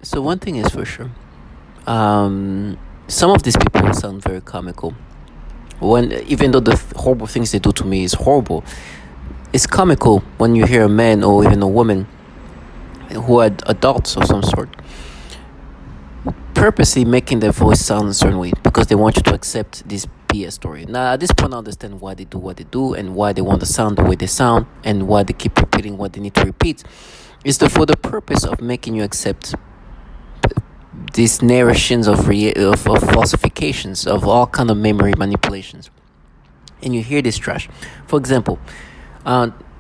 So one thing is for sure. Some of these people sound very comical. When even though the horrible things they do to me is horrible, it's comical when you hear a man or even a woman who are adults of some sort purposely making their voice sound a certain way because they want you to accept this BS story. Now, at this point, I understand why they do what they do and why they want to sound the way they sound and why they keep repeating what they need to repeat. It's for the purpose of making you accept these narrations of falsifications of all kind of memory manipulations. And you hear this trash. For example,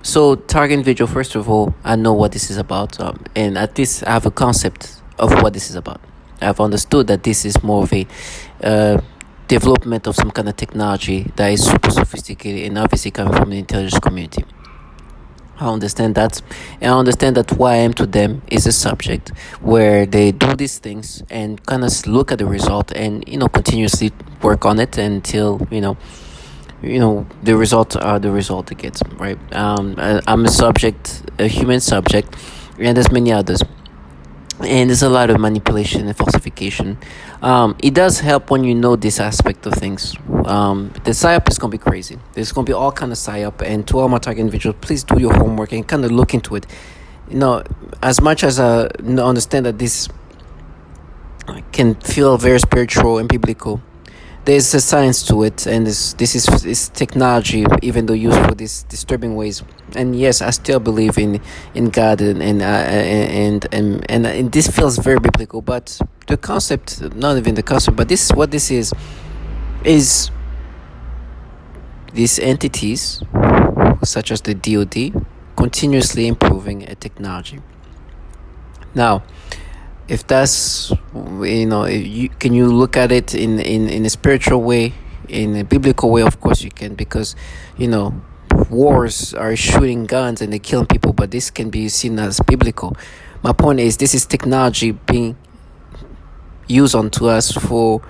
so target video. First of all, I know what this is about, and at least I have a concept of what this is about. I've understood that this is more of a development of some kind of technology that is super sophisticated and obviously coming from the intelligence community. I understand that, and I understand that who I am to them is a subject where they do these things and kind of look at the result and continuously work on it until the result the result it gets, right. I'm a subject, a human subject, and there's many others, and there's a lot of manipulation and falsification. It does help when you know this aspect of things. The psyop is gonna be crazy. There's gonna be all kind of psyop, and to all my target individuals, please do your homework and kind of look into it. As much as I understand that this can feel very spiritual and biblical, there's a science to it, and this is technology, even though used for these disturbing ways. And yes, I still believe in God, and this feels very biblical. But the concept, not even the concept, but this what this is these entities, such as the DoD, continuously improving a technology. Now, if that's can you look at it in a spiritual way, in a biblical way? Of course you can, because wars are shooting guns and they're killing people, but this can be seen as biblical. My point is, this is technology being used onto us for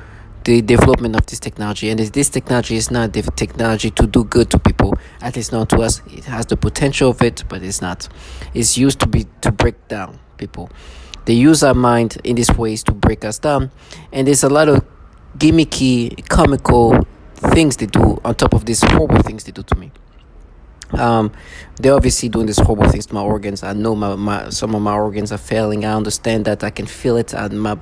the development of this technology, and this technology is not the technology to do good to people, at least not to us. It has the potential of it, but it's not. It's used to break down people. They use our mind in these ways to break us down, and there's a lot of gimmicky, comical things they do on top of these horrible things they do to me. They're obviously doing these horrible things to my organs. I know my some of my organs are failing. I understand that. I can feel it, and my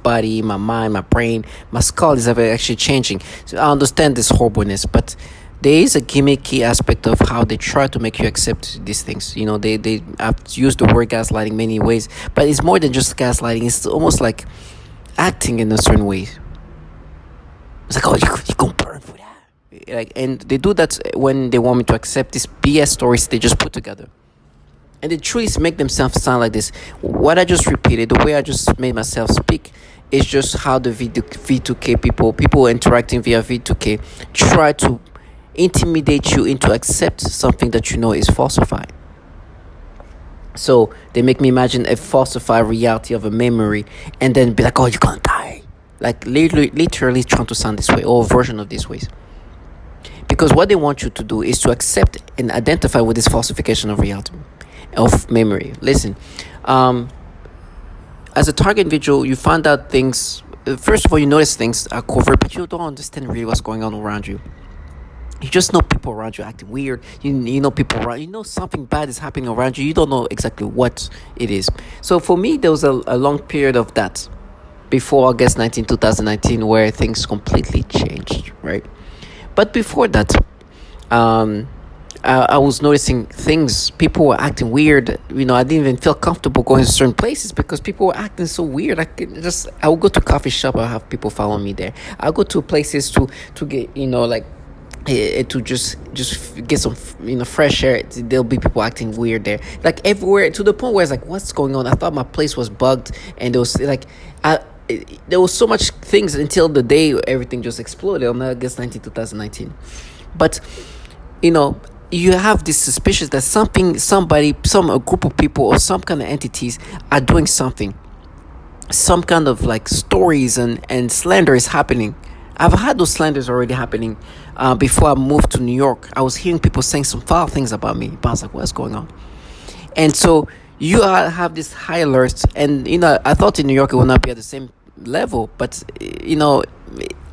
body, my mind, my brain, my skull is actually changing. So I understand this horribleness, but there is a gimmicky aspect of how they try to make you accept these things. They have used the word gaslighting many ways, but it's more than just gaslighting. It's almost like acting in a certain way. It's like, oh, you gonna burn for that. And they do that when they want me to accept these BS stories they just put together. And they truly make themselves sound like this. What I just repeated, the way I just made myself speak, is just how the V2K people interacting via V2K try to intimidate you into accept something that is falsified. So they make me imagine a falsified reality of a memory, and then be like, oh, you're gonna die. Like literally trying to sound this way, or a version of these ways. Because what they want you to do is to accept and identify with this falsification of reality, of memory. Listen, as a target individual, you find out things. First of all, you notice things are covert, but you don't understand really what's going on around you. You just know people around you acting weird. You know people around. Something bad is happening around you. You don't know exactly what it is. So for me, there was a long period of that before August 19, 2019, where things completely changed, right? But before that, I was noticing things. People were acting weird. I didn't even feel comfortable going to certain places because people were acting so weird. I would go to coffee shop. I'll have people follow me there. I'll go to places to get, to just get some fresh air. There'll be people acting weird there, like everywhere, to the point where it's like, what's going on? I thought my place was bugged, and there was there was so much things until the day everything just exploded on August 19, 2019. But you have this suspicion that a group of people or some kind of entities are doing something. Some kind of like stories and slander is happening. I've had those slanders already happening before I moved to New York. I was hearing people saying some foul things about me, but I was like, what's going on? And so you have this high alert, and I thought in New York it would not be at the same level, but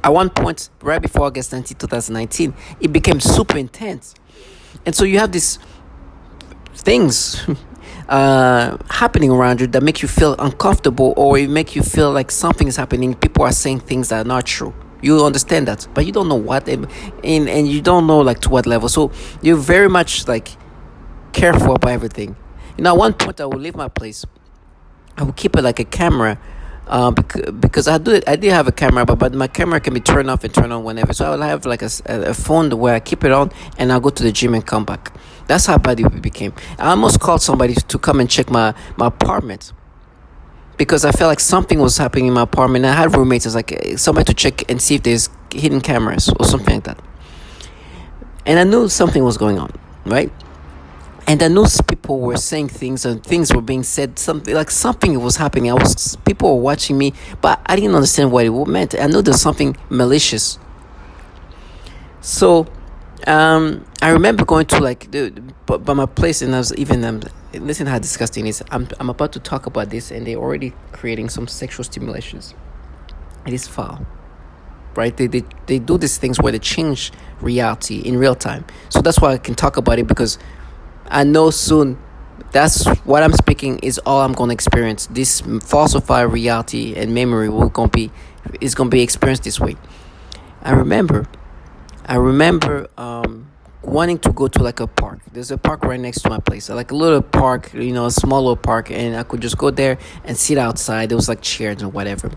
at one point right before August 19, 2019, it became super intense. And so you have these things happening around you that make you feel uncomfortable, or it make you feel like something is happening. People are saying things that are not true. You understand that, but you don't know what, and you don't know like to what level. So you're very much like careful about everything. At one point I would leave my place. I would keep it like a camera, because I did have a camera, but my camera can be turned off and turned on whenever. So I will have like a phone where I keep it on, and I'll go to the gym and come back. That's how bad it became. I almost called somebody to come and check my apartment, because I felt like something was happening in my apartment. I had roommates. I was like, somebody to check and see if there's hidden cameras or something like that. And I knew something was going on, right? And I knew people were saying things, and things were being said. Something was happening. People were watching me, but I didn't understand what it meant. I knew there was something malicious. So, I remember going to by my place, and I was even listen how disgusting it is. I'm about to talk about this, and they're already creating some sexual stimulations. It is foul, right? They do these things where they change reality in real time. So that's why I can talk about it, because I know soon that's what I'm speaking is all I'm going to experience. This falsified reality and memory is going to be experienced this way. I remember wanting to go to like a park. There's a park right next to my place, like a little park, a small little park, and I could just go there and sit outside. There was like chairs or whatever.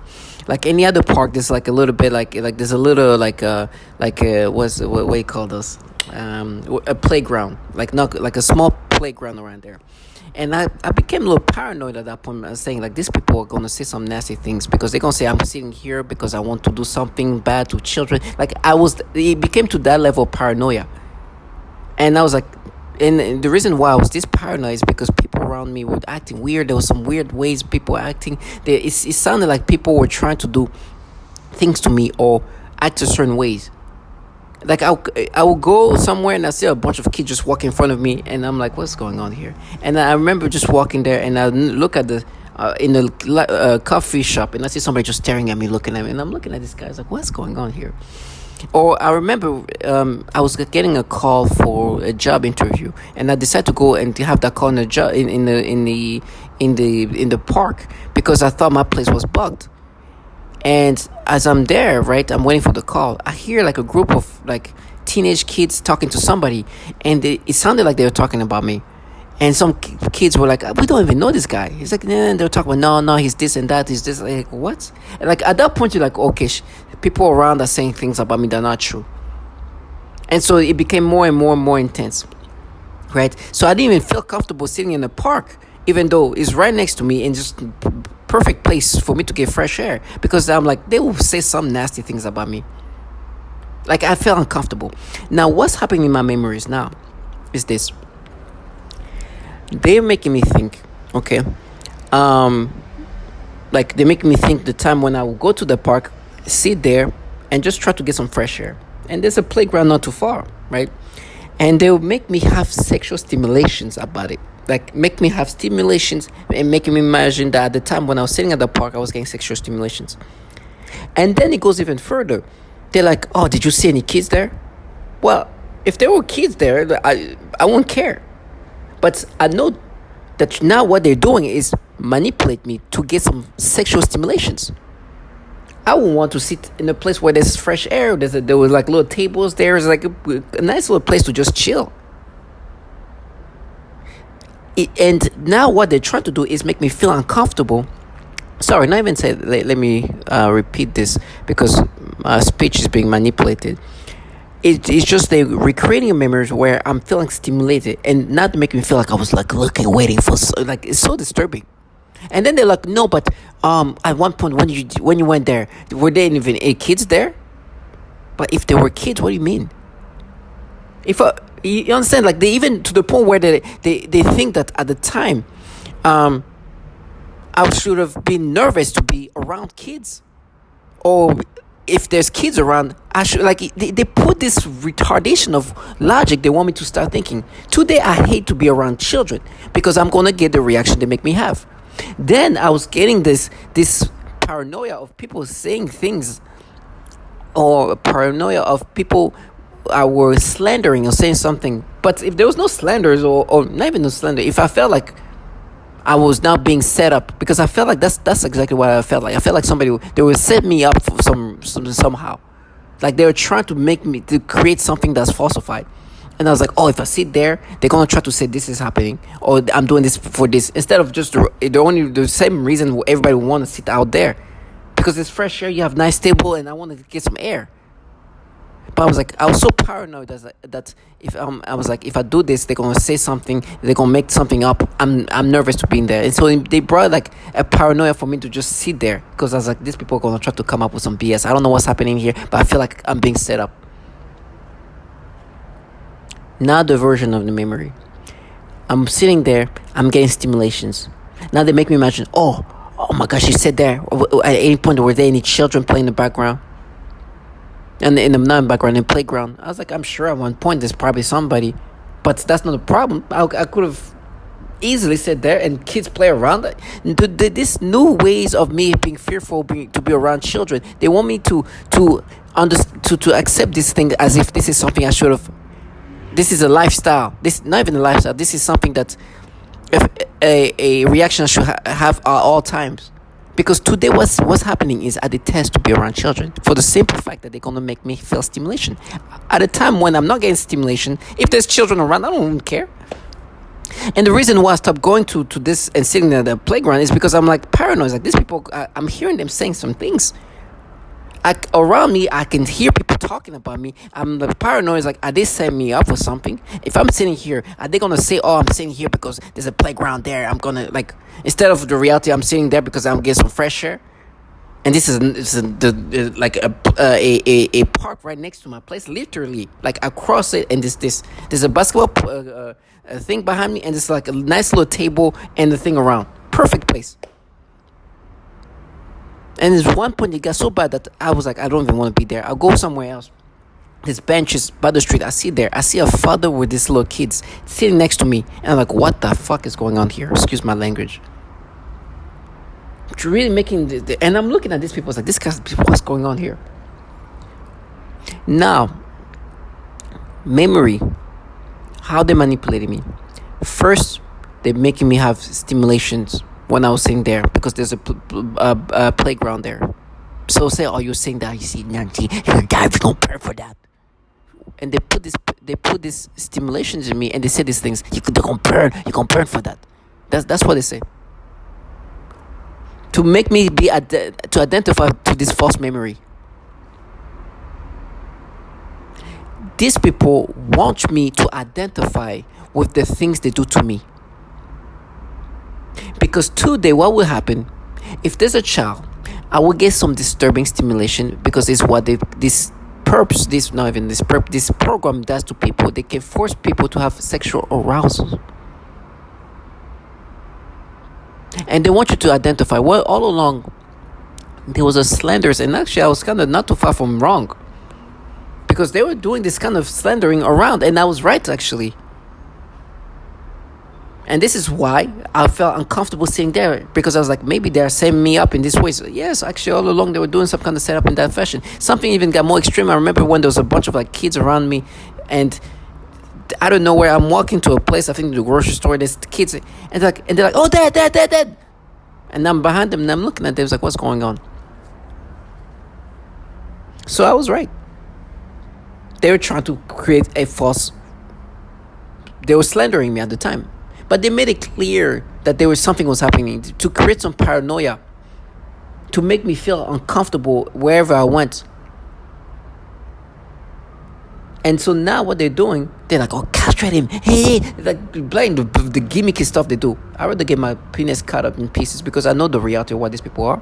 Like any other park, there's like a little bit like there's a little what do you call those? A playground, not like a small playground around there. And I became a little paranoid at that point. I was saying, like, these people are going to say some nasty things, because they're going to say I'm sitting here because I want to do something bad to children. It became to that level of paranoia. And I was like, and the reason why I was this paranoid is because people around me were acting weird. There was some weird ways people were acting. It sounded like people were trying to do things to me or act a certain ways. Like I will go somewhere and I see a bunch of kids just walk in front of me, and I'm like, what's going on here? And I remember just walking there, and I look at in the coffee shop, and I see somebody just staring at me, looking at me, and I'm looking at this guy. I was like, what's going on here? Or I remember I was getting a call for a job interview, and I decided to go and have that call in the park, because I thought my place was bugged. And as I'm there, right, I'm waiting for the call, I hear like a group of like teenage kids talking to somebody, and it sounded like they were talking about me. And some kids were like, we don't even know this guy. He's like, nah, they were talking about, no, he's this and that, he's this. Like, what? And like at that point, you're like, okay, people around are saying things about me that are not true. And so it became more and more and more intense, right? So I didn't even feel comfortable sitting in the park, even though it's right next to me and just perfect place for me to get fresh air, because I'm like, they will say some nasty things about me. Like, I felt uncomfortable. Now, what's happening in my memories now is this. They're making me think, okay, like they're making me think the time when I will go to the park, sit there, and just try to get some fresh air. And there's a playground not too far, right? And they will make me have sexual stimulations about it. Like, make me have stimulations and making me imagine that at the time when I was sitting at the park, I was getting sexual stimulations. And then it goes even further. They're like, oh, did you see any kids there? Well, if there were kids there, I won't care. But I know that now what they're doing is manipulate me to get some sexual stimulations. I would want to sit in a place where there's fresh air. There was like little tables there. It's like a nice little place to just chill. And now what they're trying to do is make me feel uncomfortable. Sorry, not even say, let me repeat this, because my speech is being manipulated. It's just they recreating memories where I'm feeling stimulated, and not making me feel like I was like looking, waiting for, like, it's so disturbing. And then they're like, no, but at one point when you went there, were there even any kids there? But if there were kids, what do you mean? You understand, like, they even to the point where they think that at the time I should have been nervous to be around kids, or if there's kids around, I should like they put this retardation of logic. They want me to start thinking. Today, I hate to be around children because I'm gonna get the reaction they make me have. Then I was getting this paranoia of people saying things, or paranoia of people were slandering or saying something. But if there was no slanders, or not even no slander, if I felt like I was now being set up, because I felt like that's exactly what I felt like. I felt like they would set me up for somehow, like they were trying to make me to create something that's falsified. And I was like, oh, if I sit there, they're gonna try to say this is happening, or I'm doing this for this, instead of just the same reason everybody would want to sit out there, because it's fresh air. You have nice table, and I want to get some air. But I was so paranoid that if I do this, they're gonna say something, they're gonna make something up. I'm nervous to be in there, and so they brought like a paranoia for me to just sit there, because I was like, these people are gonna try to come up with some BS. I don't know what's happening here, but I feel like I'm being set up. Now the version of the memory. I'm sitting there, I'm getting stimulations. Now they make me imagine, oh my gosh, you said there. At any point, were there any children playing in the background? And in the non-background, in the playground. I was like, I'm sure at one point there's probably somebody. But that's not a problem. I could have easily sit there and kids play around. This new ways of me being fearful to be around children. They want me to accept this thing as if this is something I should have. This is a lifestyle. This not even a lifestyle. This is something that if a reaction I should have at all times. Because today what's happening is I detest to be around children for the simple fact that they're going to make me feel stimulation. At a time when I'm not getting stimulation, if there's children around, I don't even care. And the reason why I stopped going to this and sitting at the playground is because I'm like paranoid. Like these people, I'm hearing them saying some things. Around me, I can hear people talking about me. I'm like paranoid. Like, are they setting me up for something? If I'm sitting here, are they gonna say, "Oh, I'm sitting here because there's a playground there"? I'm gonna like, instead of the reality, I'm sitting there because I'm getting some fresh air. And this is like a park right next to my place, literally like across it. And there's a basketball thing behind me, and there's like a nice little table and the thing around. Perfect place. And there's one point it got so bad that I was like, I don't even want to be there. I'll go somewhere else. There's benches by the street. I see a father with his little kids sitting next to me. And I'm like, what the fuck is going on here? Excuse my language. It's really making and I'm looking at these people. It's like, this guy's, what's going on here? Now, memory. How they manipulated me. First, they're making me have stimulations when I was sitting there, because there's a playground there. So say, oh, you're saying that, you see, Nancy, you're die if you don't pray for that. And they put these stimulations in me, and they say these things. You're gonna burn for that. That's what they say. To make me to identify to this false memory. These people want me to identify with the things they do to me. Because today, what will happen if there's a child? I will get some disturbing stimulation, because it's what this program does to people. They can force people to have sexual arousal, and they want you to identify. Well, all along there was a slanders, and actually I was kind of not too far from wrong, because they were doing this kind of slandering around, and I was right actually. And this is why I felt uncomfortable sitting there, because I was like, maybe they're setting me up in this way. So yes, actually, all along they were doing some kind of setup in that fashion. Something even got more extreme. I remember when there was a bunch of like kids around me, and I don't know where I'm walking to a place. I think the grocery store. There's kids, and they're like, oh, dad. And I'm behind them, and I'm looking at them. It's like, what's going on? So I was right. They were trying to create a false. They were slandering me at the time. But they made it clear that there was something was happening to create some paranoia, to make me feel uncomfortable wherever I went. And so now what they're doing, they're like, oh, castrate him. Hey, like playing the gimmicky stuff they do. I rather get my penis cut up in pieces, because I know the reality of what these people are.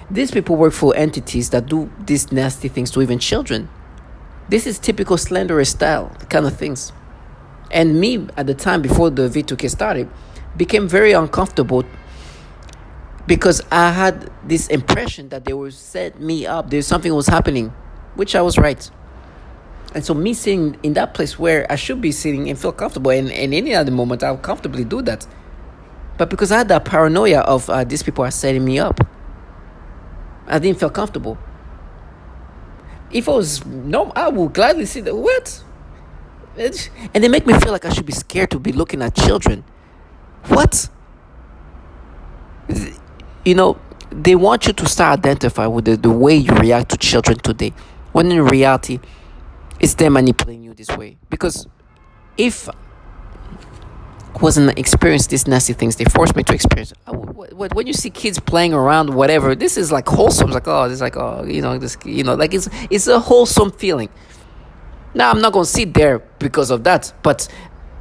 These people work for entities that do these nasty things to even children. This is typical slanderous style kind of things. And me, at the time, before the V2K started, became very uncomfortable because I had this impression that they were set me up. There's something was happening, which I was right. And so me sitting in that place where I should be sitting and feel comfortable, and any other moment I'll comfortably do that. But because I had that paranoia of these people are setting me up, I didn't feel comfortable. If I was no, I would gladly see that. What? And they make me feel like I should be scared to be looking at children. What? You know, they want you to start identify with the way you react to children today, when in reality, it's them manipulating you this way. Because if I wasn't experience these nasty things they forced me to experience, when you see kids playing around, whatever, this is like wholesome. It's like, oh, this is like, oh, this, like it's a wholesome feeling. Now I'm not gonna sit there because of that, but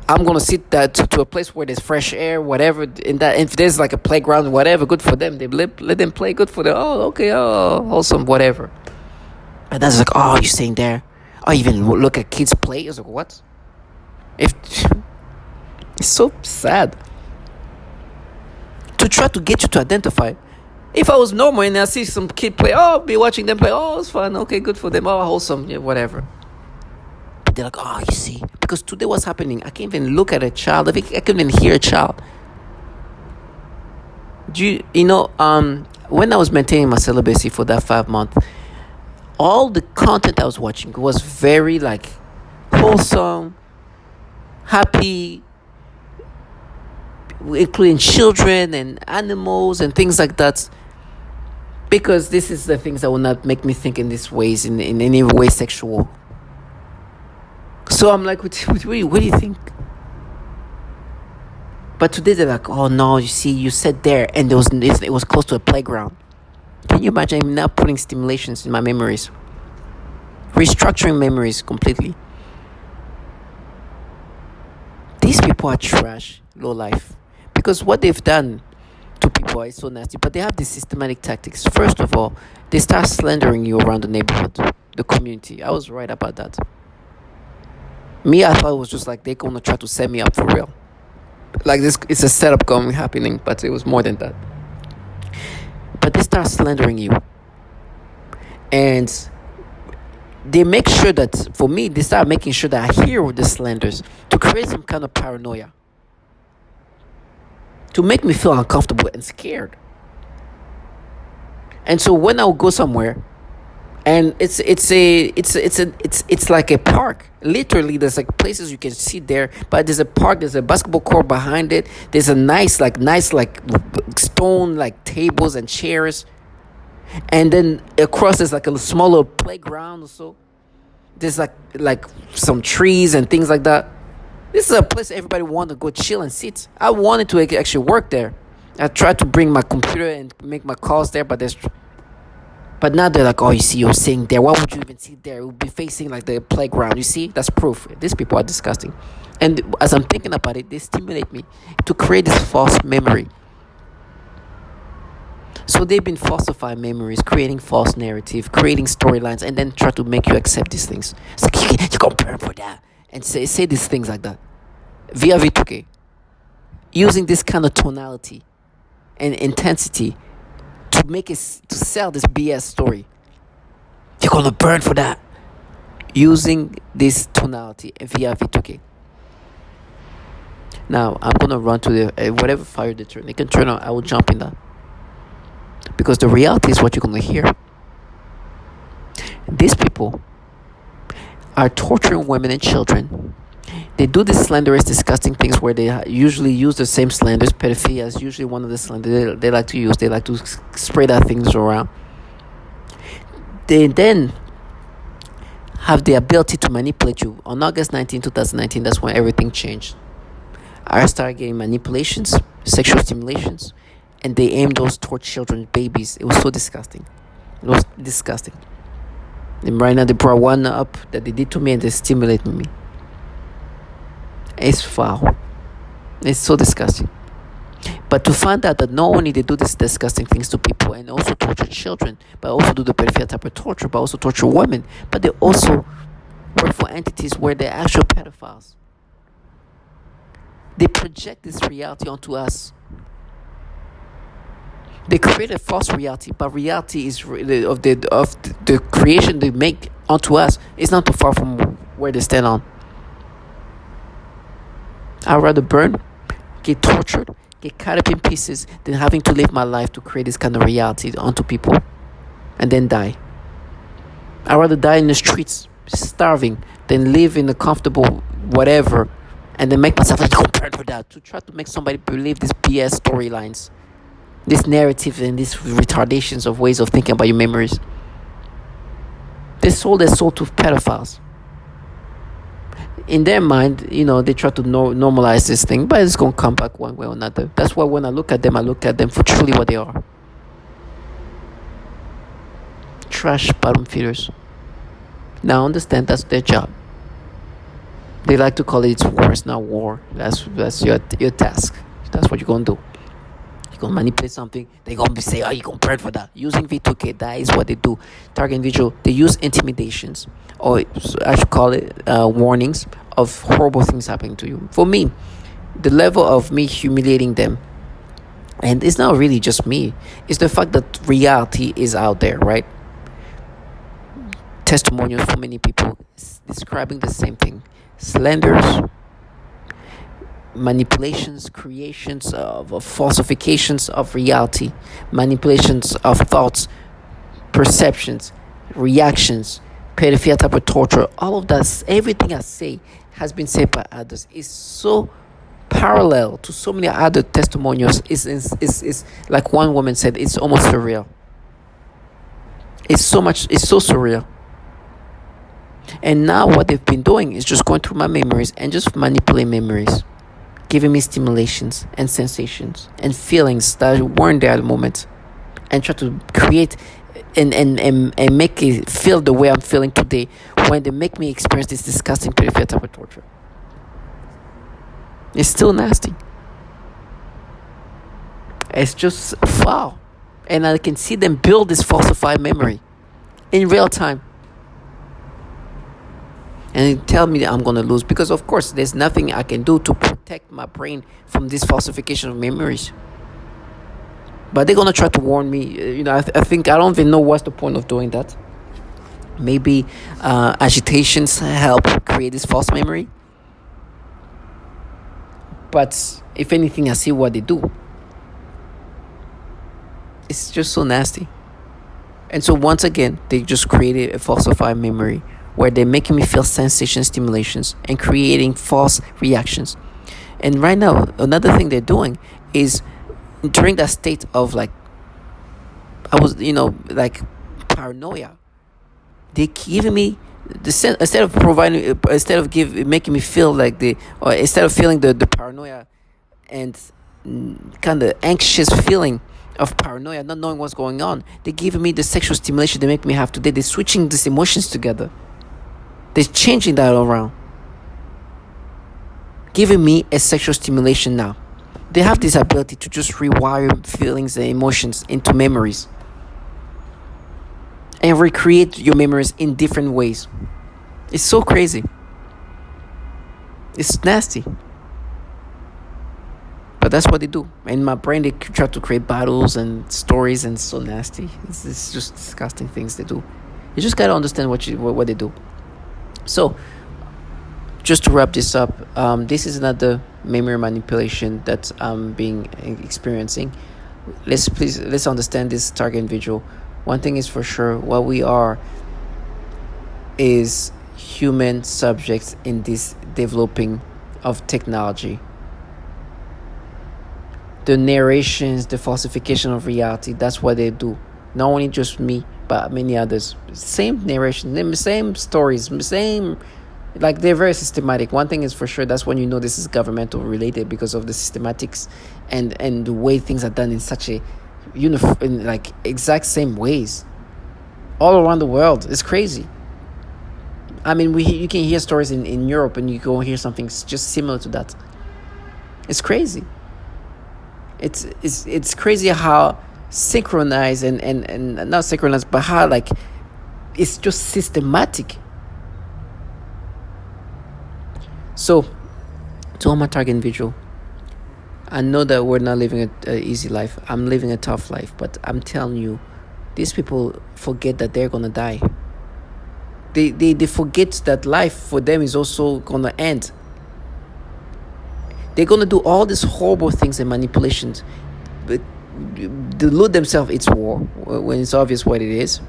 I'm gonna sit that to a place where there's fresh air, whatever. In that, if there's like a playground, whatever, good for them. They let them play, good for them. Oh, okay, oh, wholesome, whatever. But that's like, oh, you're staying there. Oh, even look at kids play. It's like, what? It's so sad to try to get you to identify. If I was normal and I see some kid play, oh, I'll be watching them play. Oh, it's fun. Okay, good for them. Oh, wholesome, yeah, whatever. But they're like, oh, you see, because today what's happening? I can't even look at a child. I can't even hear a child. When I was maintaining my celibacy for that 5 months, all the content I was watching was very like wholesome, happy, including children and animals and things like that. Because this is the things that will not make me think in these ways, in any way sexual. So I'm like, what do you think? But today they're like, oh no, you see, you sat there and it was close to a playground. Can you imagine? I'm now putting stimulations in my memories, restructuring memories completely. These people are trash, low life, because what they've done to people is so nasty. But they have these systematic tactics. First of all, they start slandering you around the neighborhood, the community. I was right about that. Me, I thought it was just like they're gonna try to set me up for real. Like this, it's a setup happening, but it was more than that. But they start slandering you, and they make sure that, for me, they start making sure that I hear the slanders to create some kind of paranoia, to make me feel uncomfortable and scared. And so when I would go somewhere, and it's like a park. Literally, there's like places you can sit there, but there's a park. There's a basketball court behind it. There's a nice stone like tables and chairs, and then across there's like a smaller playground or so. There's like some trees and things like that. This is a place everybody want to go chill and sit. I wanted to actually work there. I tried to bring my computer and make my calls there, but now they're like, oh, you see, you're sitting there. Why would you even sit there? It would be facing like the playground. You see, that's proof. These people are disgusting. And as I'm thinking about it, they stimulate me to create this false memory. So they've been falsifying memories, creating false narrative, creating storylines, and then try to make you accept these things. It's like, you're going to burn for that. And say these things like that. Via V2K. Using this kind of tonality and intensity to sell this BS story. You're gonna burn for that. Using this tonality via V2K. Now I'm gonna run to the whatever fire they can turn on. I will jump in that, because the reality is what you're gonna hear. These people are torturing women and children. They do these slanderous, disgusting things where they usually use the same slanders. Pedophilia is usually one of the slanders they like to use. They like to spray that things around. They then have the ability to manipulate you. On August 19, 2019, that's when everything changed. I started getting manipulations, sexual stimulations, and they aimed those towards children, babies. It was so disgusting. It was disgusting. And right now they brought one up that they did to me, and they stimulated me. It's foul. It's so disgusting. But to find out that not only they do these disgusting things to people and also torture children, but also do the pedophilia type of torture, but also torture women, but they also work for entities where they're actual pedophiles. They project this reality onto us. They create a false reality, but reality is of the creation they make onto us is not too far from where they stand on. I'd rather burn, get tortured, get cut up in pieces than having to live my life to create this kind of reality onto people and then die. I'd rather die in the streets, starving, than live in a comfortable whatever and then make myself like compared for that to try to make somebody believe these BS storylines, this narrative, and these retardations of ways of thinking about your memories. They sold their soul to pedophiles. In their mind, they try to normalize this thing, but it's going to come back one way or another. That's why when I look at them for truly what they are. Trash bottom feeders. Now understand that's their job. They like to call it war. It's not war. That's your task. That's what you're going to do. You're going to manipulate something. They're going to say, you're going to pray for that. Using V2K, that is what they do. Target individual, they use intimidations, or I should call it warnings of horrible things happening to you. For me, the level of me humiliating them, and it's not really just me, it's the fact that reality is out there, right? Testimonials from many people describing the same thing. Slanders, manipulations, creations of falsifications of reality, manipulations of thoughts, perceptions, reactions, pedophilia type of torture. All of that, everything I say has been said by others. Is so parallel to so many other testimonials. Is like one woman said, it's almost surreal. It's so surreal. And now what they've been doing is just going through my memories and just manipulating memories, giving me stimulations and sensations and feelings that weren't there at the moment, and try to create and make it feel the way I'm feeling today when they make me experience this disgusting pedophilia type of torture. It's still nasty. It's just foul. And I can see them build this falsified memory in real time. And they tell me that I'm going to lose, because of course there's nothing I can do to protect my brain from this falsification of memories. But they're going to try to warn me. I think I don't even know what's the point of doing that. Maybe agitations help create this false memory. But if anything, I see what they do. It's just so nasty. And so once again, they just created a falsified memory where they're making me feel sensation stimulations and creating false reactions. And right now, another thing they're doing is during that state of paranoia, they giving me instead of making me feel like instead of feeling the paranoia and kind of anxious feeling of paranoia, not knowing what's going on, they're giving me the sexual stimulation they make me have today. They're switching these emotions together. They're changing that around, giving me a sexual stimulation now. They have this ability to just rewire feelings and emotions into memories and recreate your memories in different ways. It's so crazy. It's nasty. But that's what they do. In my brain, they try to create battles and stories, and it's so nasty. It's just disgusting things they do. You just gotta understand what they do. So, just to wrap this up, this is another memory manipulation that I'm experiencing. Let's understand this target individual. One thing is for sure, what we are is human subjects in this developing of technology. The narrations, the falsification of reality, that's what they do. Not only just me, but many others. Same narration, same stories, they're very systematic. One thing is for sure, that's when you know this is governmental related, because of the systematics and the way things are done in such a exact same ways all around the world. It's crazy. I mean, you can hear stories in Europe, and you go hear something just similar to that. It's crazy. It's crazy how synchronized and not synchronized, but how it's just systematic. So, to all my target individual, I know that we're not living a easy life. I'm living a tough life, but I'm telling you, these people forget that they're gonna die. They forget that life for them is also gonna end. They're gonna do all these horrible things and manipulations, but delude themselves it's war when it's obvious what it is.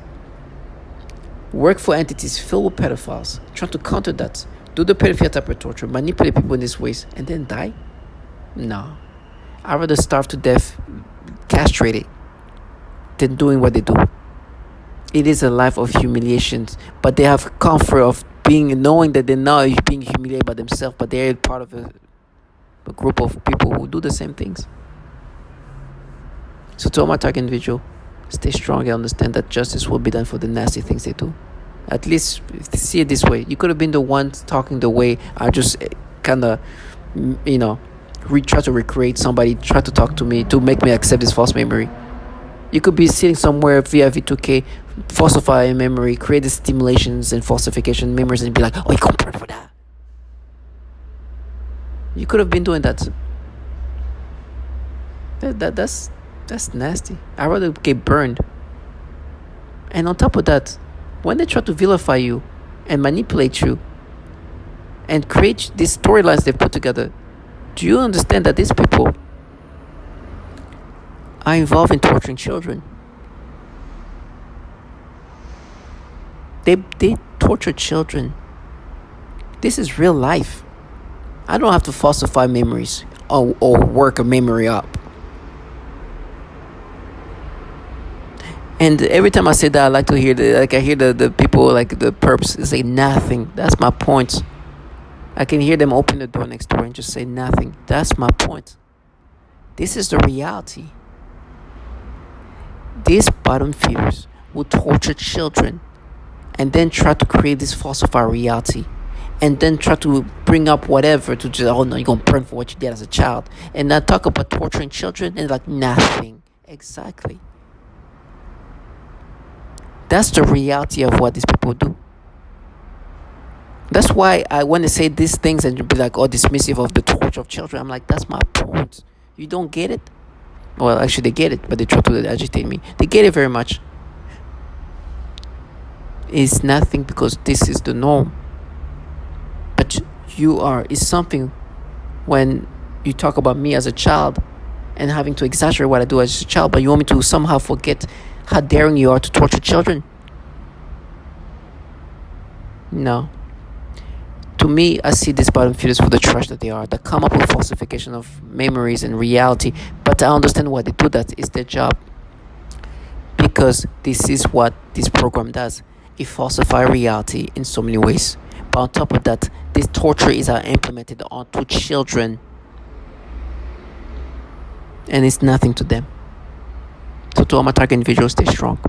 Work for entities filled with pedophiles, trying to counter that. Do the pedophile type of torture, manipulate people in these ways, and then die? No. I'd rather starve to death, castrated, than doing what they do. It is a life of humiliations, but they have comfort of knowing that they're not being humiliated by themselves, but they're part of a group of people who do the same things. So to all my target individual, stay strong and understand that justice will be done for the nasty things they do. At least see it this way. You could have been the one talking the way I just kind of, try to recreate somebody, try to talk to me to make me accept this false memory. You could be sitting somewhere via V2K, falsify a memory, create the stimulations and falsification memories, and be like, oh, you can't burn for that. You could have been doing that. That's nasty. I'd rather get burned. And on top of that, when they try to vilify you and manipulate you and create these storylines they've put together, do you understand that these people are involved in torturing children? They torture children. This is real life. I don't have to falsify memories or work a memory up. And every time I say that, I like to hear I hear the people, like the perps, say nothing. That's my point. I can hear them open the door next door and just say nothing. That's my point. This is the reality. These bottom feeders will torture children and then try to create this falsified reality, and then try to bring up whatever to just, oh no, you're gonna burn for what you did as a child, and then talk about torturing children and like nothing. Exactly. That's the reality of what these people do. That's why I want to say these things and be like, oh, dismissive of the torture of children. I'm like, that's my point. You don't get it? Well, actually, they get it, but they try to agitate me. They get it very much. It's nothing because this is the norm. But it's something when you talk about me as a child and having to exaggerate what I do as a child, but you want me to somehow forget how daring you are to torture children? No. To me, I see these bottom feeders for the trash that they are, that come up with falsification of memories and reality, but I understand why they do that. It's their job. Because this is what this program does. It falsifies reality in so many ways. But on top of that, this torture is implemented onto children. And it's nothing to them. So to all my target individuals, stay strong.